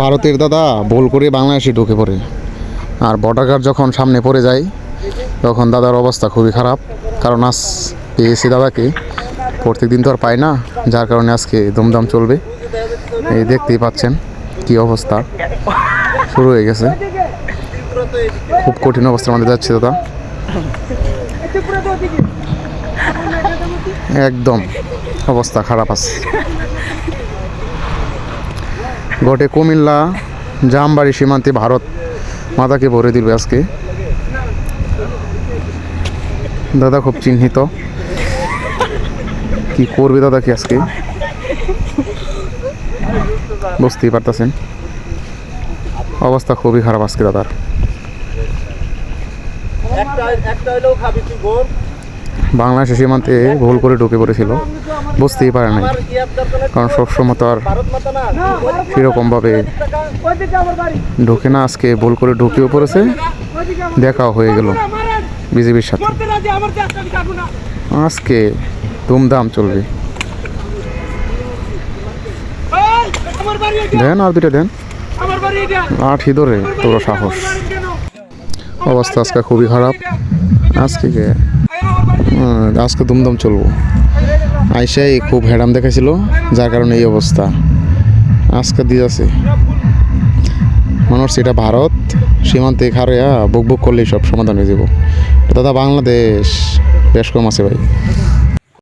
ভারতের দাদা ভুল করে বাংলাদেশে ঢুকে পড়ে, আর বর্ডার গার্ড যখন সামনে পড়ে যায় তখন দাদার অবস্থা খুবই খারাপ। কারণ আজ পেয়েছি দাদাকে, প্রত্যেক দিন তো আর পাই না, যার কারণে আজকে দমদম চলবে। এই দেখতেই পাচ্ছেন কি অবস্থা শুরু হয়ে গেছে। খুব কঠিন অবস্থার মধ্যে যাচ্ছে দাদা, একদম অবস্থা খারাপ আছে। ঘটে কুমিল্লা জামবাড়ি সীমান্তে ভারত মাতাকে ভরে দিবে আজকে। দাদা খুব চিহ্নিত, কি করবে দাদা কি আজকে বুঝতেই পারতেছেন। অবস্থা খুবই খারাপ আজকে দাদার। বাংলাদেশের সীমান্তে ভুল করে ঢুকে পড়েছিল, বুঝতেই পারে নাই, কারণ সবসময় তো আর সেরকমভাবে ঢুকে না। আজকে ভুল করে ঢুকেও পড়েছে, দেখাও হয়ে গেল বিজেপির সাথে। আজকে ধুমধাম চলবে। দেন আর দুটা দেন, আঠি ধরে তোর সাহস। অবস্থা আজকে খুবই খারাপ। আজকে ধুমধাম চলবো। আইসাই খুব হ্যাডাম দেখাইছিল, যার কারণে এই অবস্থা আজকে দিয়ে আছে। মানুষ এটা ভারত সীমান্তে খারেয়া বুক বুক করলেই সব সমাধান হয়ে যাব। দাদা বাংলাদেশ বেশ কম আছে ভাই।